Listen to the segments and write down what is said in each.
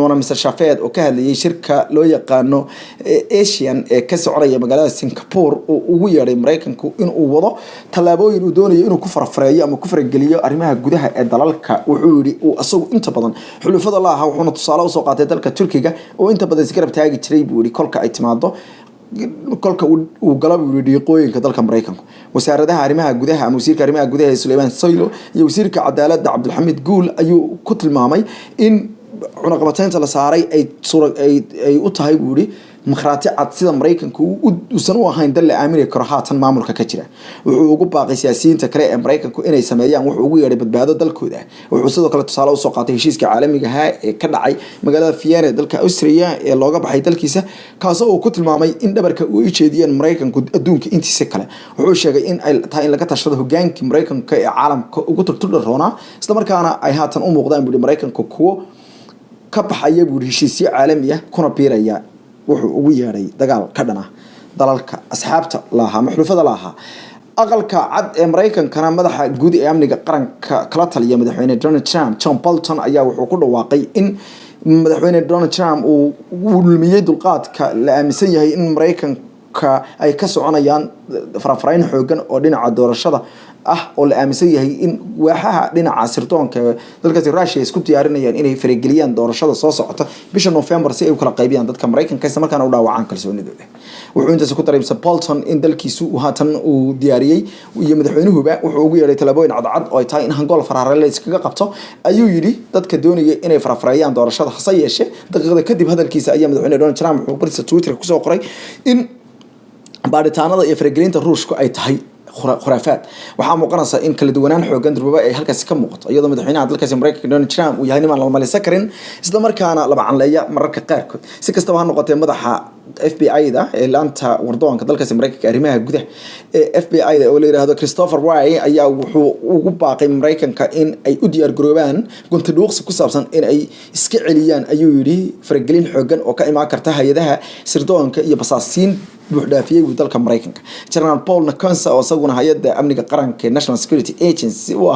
wuxuuna Mr. Shafeed oo ka hadlayay shirka loo yaqaano Asian ee ka soconaya magaalada Singapore oo ugu yeeray Mareykanku in uu wado talaabooyin uu doonayo inuu ku farfareeyo ama ku farageliyo arrimaha gudaha ee dalalka wuxuu yiri uu asagu inta badan xulufada la aha wuxuuna tusaale u soo qaatay dalka Turkiga oo inta badan si garab taagi jiray buu yiri kolka ay timaado kolka uu galab dhiiqooyinka dalka Mareykanku wasaaradaha arrimaha gudaha ama wasiirka arrimaha gudaha Suleyman Soylo iyo wasiirka cadaaladda Cabdulxamiid Guul ayuu ku tilmaamay in cunaqabataynta la saaray ay u tahay buu yiri مخراتي عاد سيدا مريكانكو وسنو ahayn dal la aamini karo haatan maamulka ka jira wuxuu ugu baaqay siyaasiyiinta kale ee Mareykanku inay sameeyaan wuxuu ugu yeeray badbaado dalkooda wuxuu sidoo kale tusaale u soo qaatay heshiiska caalamiga ah ee ka dhacay magaalada Vienna dalka Austria ee looga baxay dalkiisa kaas oo ku tilmaamay in dhabarka uu jeediyeen Mareykanku adduunka intiisa kale wuxuu sheegay in ay tahay in laga tashado hoggaanka Mareykanka ee caalamka ugu turtudroona isla markaana ay haatan u muuqdaan buu Mareykanku kuwo ka baxaya buu heshiisyo caalami ah kuna biiraya wuxuu ugu yeeray dagaal ka dhana dalalka asxaabta laaha maxlufada laaha aqalka cad ee Mareykankana madaxa guud ee amniga qaranka kala taliya madaxweyne Donald Trump John Bolton ayaa wuxuu ku dhawaaqay in madaxweyne Donald Trump uu lumiyay dulqaadka la aaminsan yahay in Mareykanka ay ka soconayaan farafarayn xoogan oo dhinaca doorashada ah oo la aaminsan yahay in waaxaha dhinaca sirdoonka dalka Russia isku diyaarinayaan inay farageliyaan doorashada soo socota bisha November si ay u kala qaybiyaan dadka Mareykanka isla markaana u dhaawacaan kalsoonidooda wuxuu intaas ku daray Bolton in dalkiisu haatan uu diyaariyay iyo madaxweynuhuba wuxuu ugu yeeray talaabooyin cadcad oo ay tahay in hangool faraarale iskaga qabto ayuu yiri dadka doonaya inay farafarayaan doorashada hase yeeshee daqiiqada kadib hadalkiisa ayaa madaxweyne Donald Trump wuxuu bartiisa Twitter ku soo qoray in baaritaanada iyo faragelinta Ruushku ay tahay khuraafaad waxa muuqanaysa in kala duwanaan xoogan darbaba ay halkaas ka muuqato iyadoo madaxweynaha dalkaas Mareykanka Donald Trump uu yahay niman la maleesan karin isla markaana laba canleeya mararka qaarkood si kastaba ha noqotee madaxa FBI-da ee laanta wardoonka dalkaas Mareykanka arrimaha gudaha ee FBI-da oo la yiraahdo Christopher Wray ayaa wuxuu ugu baaqay Mareykanka in ay u diyaar garoobaan gunta dhuuqsi ku saabsan in ay iska celiyaan ayuu yiri faragelin xoogan oo ka imaan karta hay'adaha sirdoonka iyo basaasiin buuxdaafiyay dalka Mareykanka General Paul Nakonsa oo saguna hay'adda amniga qaranka National Security Agency oo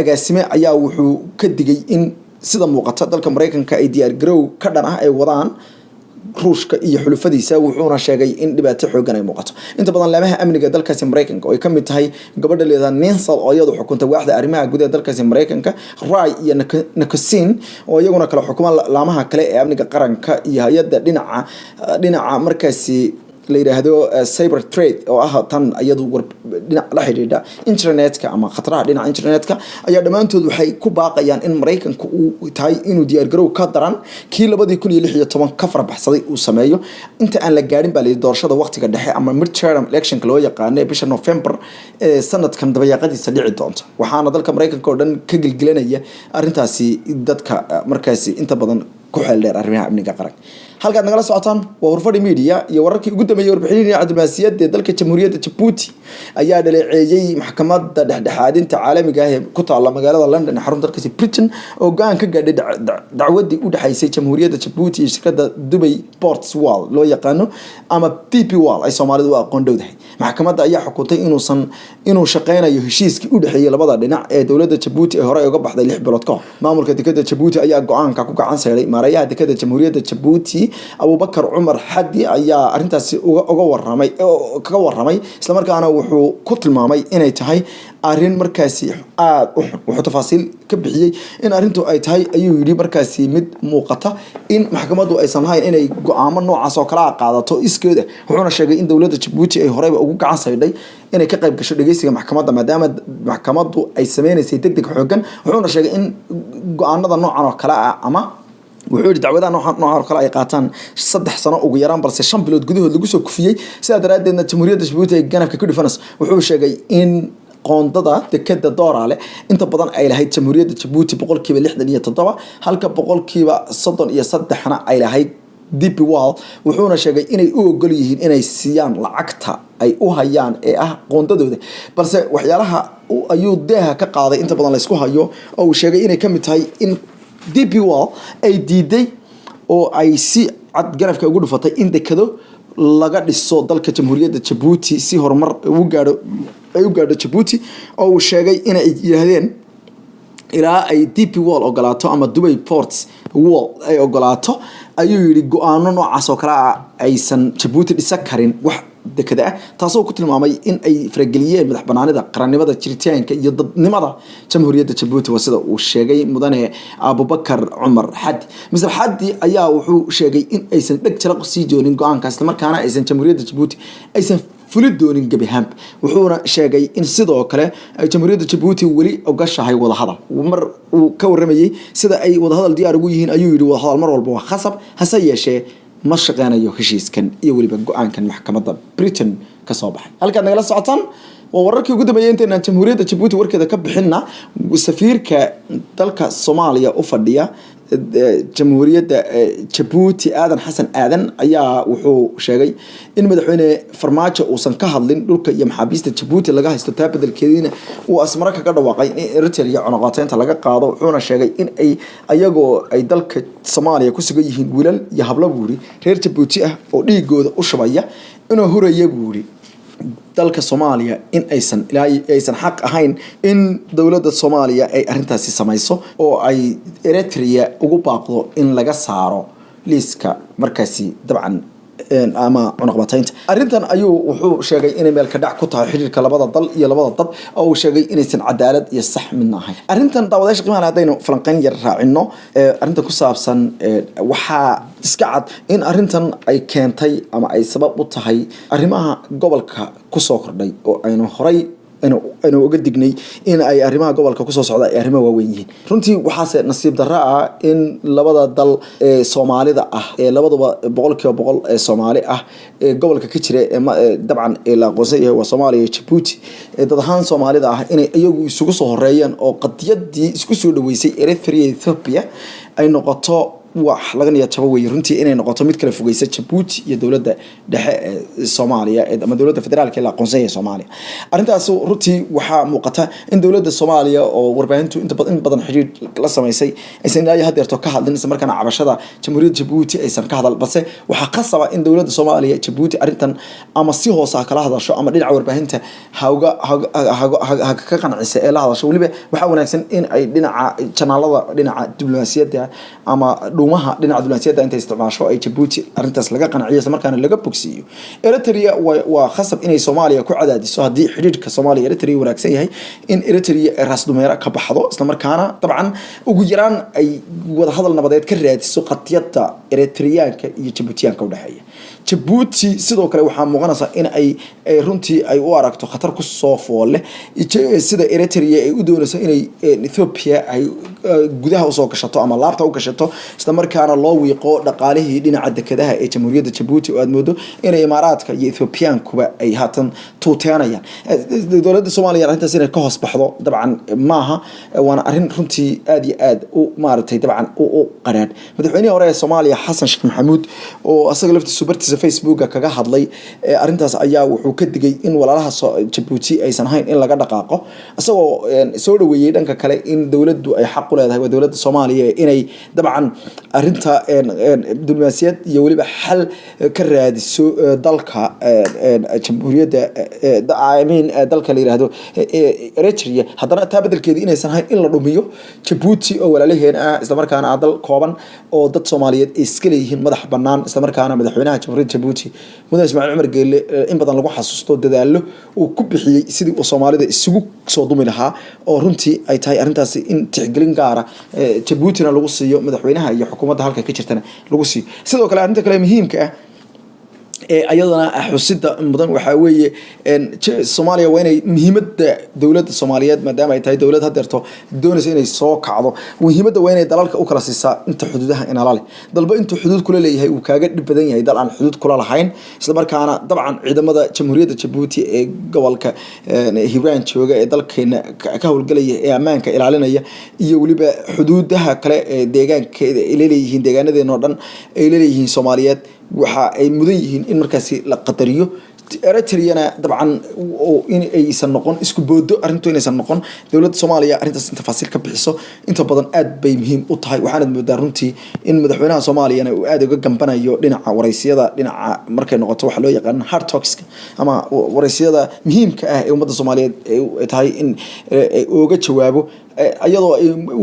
agaasime ayaa wuxuu ka digay in sida muuqata dalka Mareykanka ay diyaar garow ka dhan ah ay wadaan Ruushka iyo xulufadiisa wuxuuna sheegay in dhibaato xoogan ay muuqato inta badan laamaha amniga dalkaas Mareykanka oo ay kamid tahay gabadha leedahay Nancy oo iyadu xukunta waaxda arrimaha gudaha dalkaas Mareykanka Ray iyo Nakosin oo iyaguna kala xukuma laamaha kale ee amniga qaranka iyo hay'adda dhinaca markaasi la yiraahdo cyber trade oo ah tan iyadu dhinac la xiriirida internetka ama khataraha dhinaca internetka ayaa dhamaantood waxay ku baaqayaan in Mareykanku uu tahay inuu diyaar garow ka daran kii 2016 ka farbaxsaday uu sameeyo inta aan la gaarin baa doorashada waqtiga dhexe ama midterm election loo yaqaan bisha November sanadkan dabayaaqadiisa dhici doonta waxaana dalka Mareykanka oo dhan ka gilgilanaya arintaasi dadka markaasi inta badan ku xeel dheer arrimaha amniga qaranka halka nagala socotaan waa Hurfadhi Media iyo wararkii ugu dambeeyay warbixinada diblomaasiyadda ee dalka Jamhuuriyadda Djibouti ayaa dhaleeceeyay maxkamadda dhexdhexaadinta caalamiga ah ee ku taala magaalada London ee xarunta dalka Britain oo go'aan ka gaadhay dacwadii u dhaxaysay Jamhuuriyadda Djibouti iyo shirkadda Dubai Ports Wall loo yaqaano ama DP Wall ay Soomaalidu u aqoon dhowdahay maxkamadda ayaa xukuntay inuu shaqeynayo heshiiskii u dhaxeeyay labada dhinac ee dawladda Djibouti ee hore uga baxday 6 bilood ka hor maamulka dekedda Djibouti ayaa go'aanka ku gacan saaray maarayaha dekedda Jamhuuriyadda Djibouti Abu Bakar Umar Hadi ayaa arintaasi kaga waramay isla markaana wuxuu ku tilmaamay inay tahay arin markaasi aad u xun wuxuu tafaasiil ka bixiyay in arintu ay tahay ayuu yiri markaasi mid muuqata in maxkamaddu aysan lahayn inay go'aamo noocaas oo kala qaadato iskeeda wuxuuna sheegay in dawladda Djibouti ay horeyba ugu gacan saydhay inay ka qayb gasho dhageysiga maxkamadda maadaama maxkamaddu ay sameeynayso degdeg xoogan wuxuuna sheegay in go'aanada noocan oo kala ah ama wuxuu yiri dacwadaha noocan kale ay qaataan 3 sano ugu yaraan balse 5 bilood gudahood lagu soo kufiyay sida daraadeedna Jamhuuriyadda Djibouti ay ganafka ku dhifanayso wuxuu sheegay in qoondada dekedda Doorale inta badan ay lahayd Jamhuuriyadda Djibouti 67% halka 33% ay lahayd DP Wall wuxuuna sheegay inay u ogol yihiin inay siiyaan lacagta ay u hayaan ee ah qoondadooda balse waxyaalaha ayuu deeha ka qaaday inta badan la isku hayo oo uu sheegay inay kamid tahay in DP Wall ay diiday oo ay si cad garafka ugu dhufatay in dekado laga dhiso dalka Jamhuuriyadda Djibouti si horumar u gaadho Djibouti oo uu sheegay inay yiraahdeen ilaa ay DP Wall ogolaato ama Dubai Ports wall ay ogolaato ayuu yiri go'aano noocaas oo kala aysan Djibouti dhisan karin wax dekada taasoo ku tilmaamay in ay farageliyeen madax banaanida qarannimada jiritaanka iyo dadnimada jamhuuriyadda Djibouti wasida uu sheegay mudane Abubakar Umar Hadi Mr Hadi ayaa wuxuu sheegay in aysan dhag jalaq sii doonin go'aankaas markaana aysan jamhuuriyadda Djibouti aysan fuli doonin gabi ahaan wuxuuna sheegay in sidoo kale jamhuuriyadda Djibouti wali ogashahay wada hadal mar uu ka waramayay sida ay wada hadal diyaar ugu yihiin ayuu yiri wada hadal mar walba waa khasab hase yeeshee ma shaqeynayo heshiiskan iyo waliba go'aankan maxkamadda Britain ka soo baxay halka nagala socotaan wararkii ugu dambeeyay inta jamhuuriyadda Djibouti warkeeda ka bixina safiirka dalka Soomaaliya u fadhiya jamhuuriyadda Djibouti Aadan Xasan Aadan ayaa wuxuu sheegay in madaxweyne Farmaajo uusan ka hadlin dhulka iyo maxaabiista Djibouti laga haysto taabadalkeedina uu asmara kaga dhawaaqay in Eritrea cunaqateynta laga qaado wuxuuna sheegay in ayagoo ay dalka Soomaaliya ku sugan yihiin wiilal iyo hablo buuri reer Djibouti ah oo dhiigooda u shubaya inuu huraya buuri dalka Soomaaliya in aysan xaq ahayn in dawladda Soomaaliya ay arintaasi samayso oo ay Eritrea ugu baaqdo in laga saaro liiska markaasi dabcan ama cunaqateynta arintan ayuu wuxuu sheegay in meel ka dhac ku tahay xiriirka labada dal iyo labada dad oo sheegay inaysan cadaalad iyo sax midna ahayn arintan daawadayaasha qiimaha hadaynu falanqeyn yar raacino arinta ku saabsan waxa iska cad in arintan ay keentay ama ay sabab u tahay arrimaha gobolka ku soo kordhay oo aynu horay أنا أقدر إني إن أي أريمها قبل كقصص على أريمها ووينين رنتي وحاسة نصيب درا إن لبض ضل صومالي ذا لبض بقولك وبقول صومالي قبل ككتير طبعا إلى قصية وصومالي Djibouti تضحان صومالي ذا إن أيوة سقوسه ريان أو قد يدي سقوسه دويسي إريتريا إثيوبيا أي نقطة wax laga niyadjabay runtii inay noqoto mid kala fogeysa Djibouti iyo dawladda dhexe Soomaaliya ama dawladda federaalka la aqoonsan Soomaaliya arintaas runtii waxa muuqata in dawladda Soomaaliya oo warbaahintu inta badan xiriir la sameysay aysan ilaa hadeerto ka hadlin isla markaana cabashada jamhuuriyadda Djibouti aysan ka hadal balse waxa qasaba in dawladda Soomaaliya Djibouti arintan ama si hoos ah kala hadasho ama dhinaca warbaahinta ka qancisa ee la hadasho waliba waxa wanaagsan in ay dhinaca channelada dhinaca diblomaasiyadda ama dhuumaha dhinaca diblomaasiyadda inta isticmaasho ay Djibouti arintaas laga qanciyo isla markaana laga bogsiyo Eritrea waa khasab inay Soomaaliya ku cadaadiso hadii xiriirka Soomaaliya Eritrea wanaagsan yahay in Eritrea raas dumeera ka baxdo isla markaana dabcan ugu yaraan ay wada hadal nabadeed ka raadiso qadiyada Eritreaanka iyo Djiboutiyaanka u dhaxeeya Djibouti sidoo kale waxa muuqanaysa in ay runtii ay u aragto khatar ku soo foole sida Eritrea ay u doonayso inay Ethiopia ay gudaha u soo gashato ama laabta u gashato isla markaana loo wiiqo dhaqaalihii dhinaca dekadaha ee jamhuuriyadda Djibouti oo aad moodo in Imaaraadka iyo Ethiopiaankuba ay haatan tuuteenayaan dawladda Soomaaliya arintaas inay ka hoos baxdo dabcan maaha waana arin runtii aad iyo aad u maartay dabcan u qaraad madaxweynaha hore ee Soomaaliya Xasan Sheikh Maxamuud oo asaga laftiisu bartiisa Facebook kaga hadlay arintaas ayaa wuxuu ka digay in walaalaha Djibouti aysan hayn in laga dhaqaaqo asagoo soo dhaweeyay dhanka kale in dawladdu ay xaq u leedahay dawladda Soomaaliya inay dabcan arinta diblomaasiyad iyo waliba xal ka raadiso dalka jamhuuriyadda dalka la yiraahdo Eritrea hadana taabadalkeedii inaysan hayn in la dhumiyo Djibouti oo walaalaheen isla markaana dal kooban oo dad Soomaaliyeed iska leeyihiin madax banaan isla markaana madaxweynaha jamhuuriyadda Djibouti mudane Ismaaciil Umar Geelle in badan lagu xasuusto dadaalo uu ku bixiyay sidii uu Soomaalida isugu soo dumi lahaa oo runtii ay tahay arintaas in tixgelin gaar ah Djiboutina lagu siiyo madaxweynaha iyo xukuumadda halka ka jirtana lagu siiyo sidoo kale arinta kale muhiimka ah ayadana xusida mudan waxa weeye Soomaaliya waa inay muhiimadda dawladda Soomaaliyeed maadaama ay tahay dawlad hadeerto doonayso inay soo kacdo muhiimadda waa inay dalalka u kala siisaa inta xuduudaha inala dalba intuu xuduud kula leeyahay uu kaaga dhib badan yahay dal aan xuduud kula lahayn isla markaana dabcan ciidamada jamhuuriyadda Djibouti ee gobolka Hiiraan jooga ee dalkeena ka howlgalaya ee amaanka ilaalinaya iyo waliba xuduudaha kale ee deegaanka ay leeyihiin deegaanadeena oo dhan ay leeyihiin Soomaaliyeed waxa ay mudan yihiin in markaasi la qadariyo Eritrea dabcan in aysan noqon isku boodo arintu inaysan noqon dawladda Soomaaliya arintaas inta faasiil ka bixiso inta badan aad bay muhiim u tahay waxaana moodaa runtii in madaxweynaha Soomaaliya uu aad uga gambanayo dhinaca wareysiyada dhinaca markay noqoto waxa loo yaqaan hard talks ama wareysiyada muhiimka ah ee ummadda Soomaaliyeed ay tahay in uga jawaabo iyadoo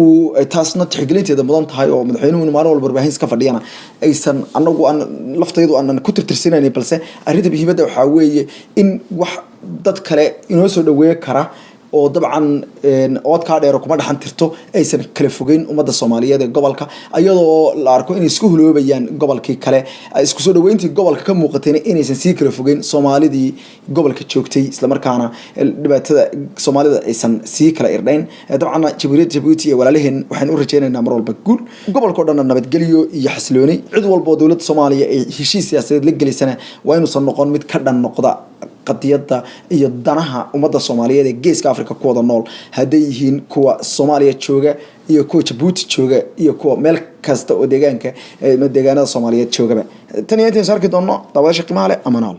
uu taasna tixgelinteeda mudan tahay oo madaxweynuhu maalin walba warbaahinta ka fadhiyana aysan anagu aan laftaydu aan ku tirtirsanaynin balse arrinta muhiimadda waxaa weeye in wax dad kale inoo soo dhaweey kara oo dabcan oodkaa dheer kuma dhaxan tirto aysan kala fogeyn ummadda Soomaaliyeed ee gobolka ayadoo la arko in isku huloobayaan gobolkii kale isku soo dhaweyntii gobolka ka muuqatayna inaysan sii kala fogeyn Soomaalidii gobolka joogtay isla markaana dhibaatada Soomaalida aysan sii kala irdhayn dabcan Djibouti iyo walaalaheen waxaan u rajaynaynaa mar walba guul gobolka oo dhan nabadgelyo iyo xasilooni cid walba oo dawladda Soomaaliya ay heshiis siyaasadeed la galisana waa inuu san noqon mid ka dhan noqda qadiyada iyo danaha ummadda Soomaaliyeed ee geeska Afrika ku wada nool haday yihiin kuwa Soomaaliya jooga iyo kuwa Djibouti jooga iyo kuwa meel kasta oo deegaanada Soomaaliyeed joogaba tan iyo inta sarki doono daawasho qiimaha leh amanaal